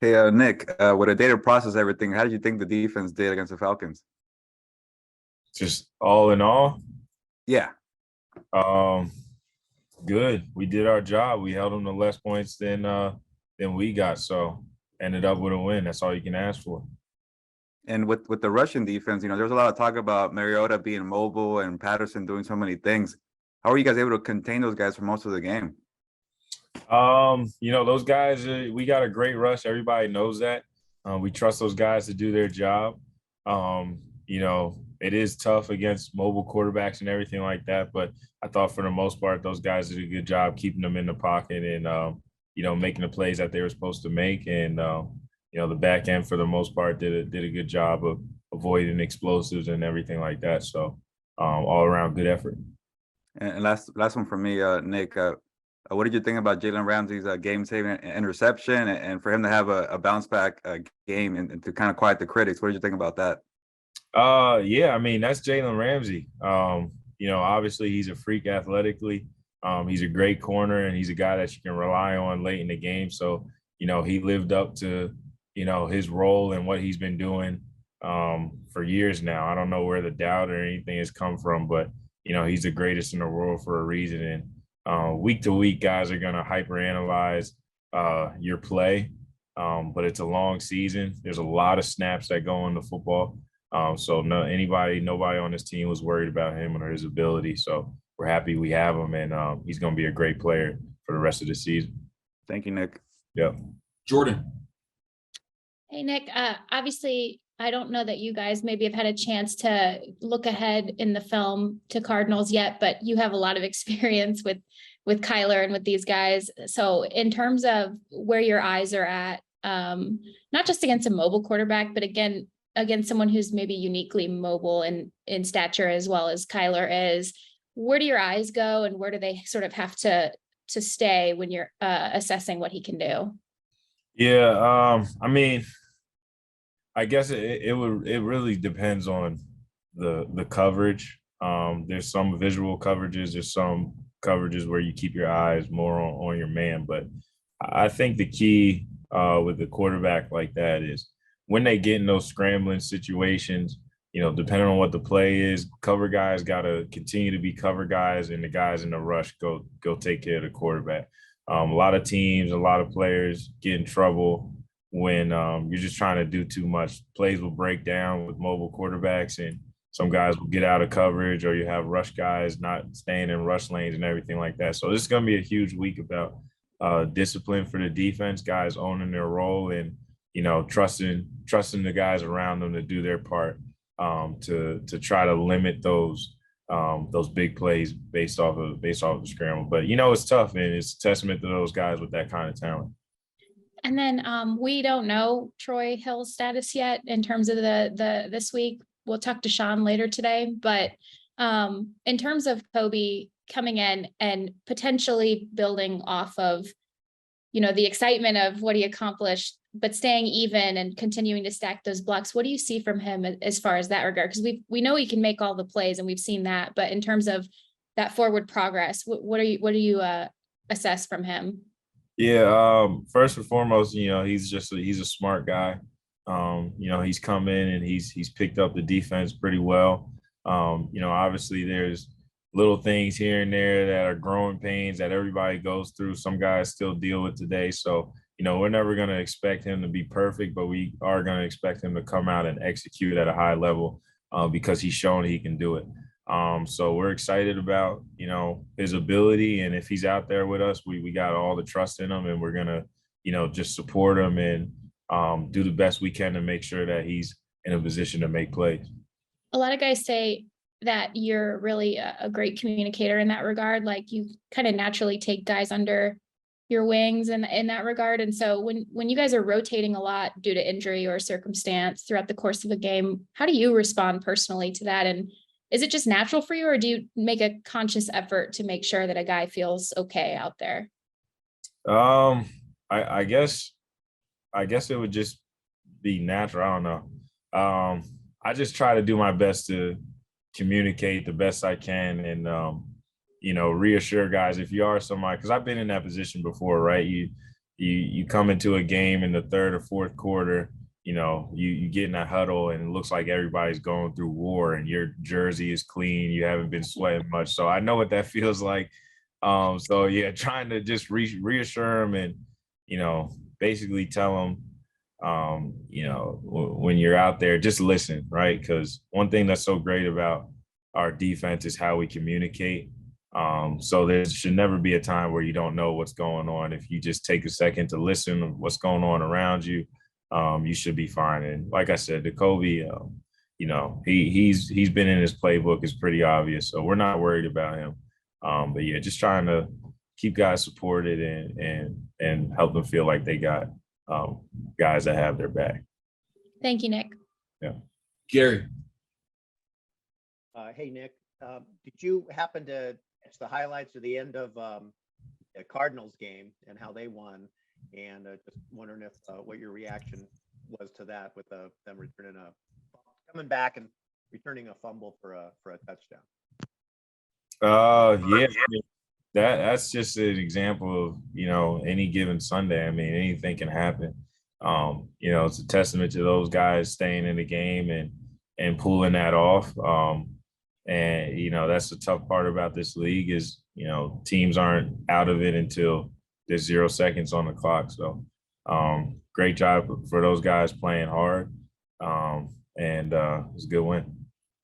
Hey, Nick, with a data process everything, how did you think the defense did against the Falcons? Just all in all, Yeah. um, good. We did our job. We held them to less points than we got, so ended up with a win. That's all you can ask for. And with the Russian defense, there's a lot of talk about Mariota being mobile and Patterson doing so many things. How are you guys able to contain those guys for most of the game? Those guys, we got a great rush. Everybody knows that. We trust those guys to do their job. It is tough against mobile quarterbacks and everything like that, but I thought for the most part, those guys did a good job keeping them in the pocket and, making the plays that they were supposed to make. And, the back end for the most part did a good job of avoiding explosives and everything like that. So all around good effort. And last one for me, Nick. What did you think about Jalen Ramsey's game-saving interception and for him to have a bounce-back game and to kind of quiet the critics? What did you think about that? Yeah, I mean, that's Jalen Ramsey. Obviously he's a freak athletically. He's a great corner and he's a guy that you can rely on late in the game. So, he lived up to, his role and what he's been doing for years now. I don't know where the doubt or anything has come from, but, he's the greatest in the world for a reason. And week to week, guys are going to hyperanalyze your play, but it's a long season. There's a lot of snaps that go into football. So nobody on this team was worried about him or his ability. So we're happy we have him, and he's going to be a great player for the rest of the season. Thank you, Nick. Yep. Jordan. Hey, Nick, obviously, I don't know that you guys maybe have had a chance to look ahead in the film to Cardinals yet, but you have a lot of experience with Kyler and with these guys. So in terms of where your eyes are at, not just against a mobile quarterback, but again, against someone who's maybe uniquely mobile in stature as well as Kyler is, where do your eyes go and where do they sort of have to stay when you're assessing what he can do? Yeah, I mean, I guess it really depends on the coverage. There's some visual coverages, there's some coverages where you keep your eyes more on your man. But I think the key with the quarterback like that is when they get in those scrambling situations, depending on what the play is, cover guys got to continue to be cover guys, and the guys in the rush go take care of the quarterback. A lot of teams, a lot of players get in trouble when you're just trying to do too much. Plays will break down with mobile quarterbacks, and some guys will get out of coverage, or you have rush guys not staying in rush lanes and everything like that. So this is going to be a huge week about discipline for the defense, guys owning their role and, trusting the guys around them to do their part to try to limit those big plays based off of the scramble. But, it's tough, and it's a testament to those guys with that kind of talent. And then we don't know Troy Hill's status yet in terms of the this week. We'll talk to Sean later today. But in terms of Cobie coming in and potentially building off of, the excitement of what he accomplished, but staying even and continuing to stack those blocks, what do you see from him as far as that regard? Because we know he can make all the plays and we've seen that. But in terms of that forward progress, what do you assess from him? Yeah, first and foremost, he's a smart guy. He's come in and he's picked up the defense pretty well. Obviously there's little things here and there that are growing pains that everybody goes through. Some guys still deal with today. So, we're never going to expect him to be perfect, but we are going to expect him to come out and execute at a high level because he's shown he can do it. So we're excited about, his ability. And if he's out there with us, we got all the trust in him, and we're going to, just support him and do the best we can to make sure that he's in a position to make plays. A lot of guys say that you're really a great communicator in that regard. Like you kind of naturally take guys under your wings in that regard. And so when you guys are rotating a lot due to injury or circumstance throughout the course of a game, how do you respond personally to that? And is it just natural for you, or do you make a conscious effort to make sure that a guy feels okay out there? I guess it would just be natural. I don't know. I just try to do my best to communicate the best I can and, reassure guys if you are somebody, because I've been in that position before, right? you come into a game in the third or fourth quarter, you get in that huddle and it looks like everybody's going through war and your jersey is clean. You haven't been sweating much. So I know what that feels like. So yeah, trying to just reassure them and, basically tell them, when you're out there, just listen, right? Because one thing that's so great about our defense is how we communicate. So there should never be a time where you don't know what's going on. If you just take a second to listen to what's going on around you, you should be fine. And like I said, the Cobie, he's been in his playbook is pretty obvious. So we're not worried about him. But yeah, just trying to keep guys supported and help them feel like they got guys that have their back. Thank you, Nick. Yeah. Gary. Hey, Nick, did you happen to catch the highlights of the end of the Cardinals game and how they won? And just wondering if what your reaction was to that with them coming back and returning a fumble for a touchdown. Yeah, that's just an example of any given Sunday. I mean, anything can happen. It's a testament to those guys staying in the game and pulling that off. And that's the tough part about this league is teams aren't out of it until there's 0 seconds on the clock. So great job for those guys playing hard. And it's a good win.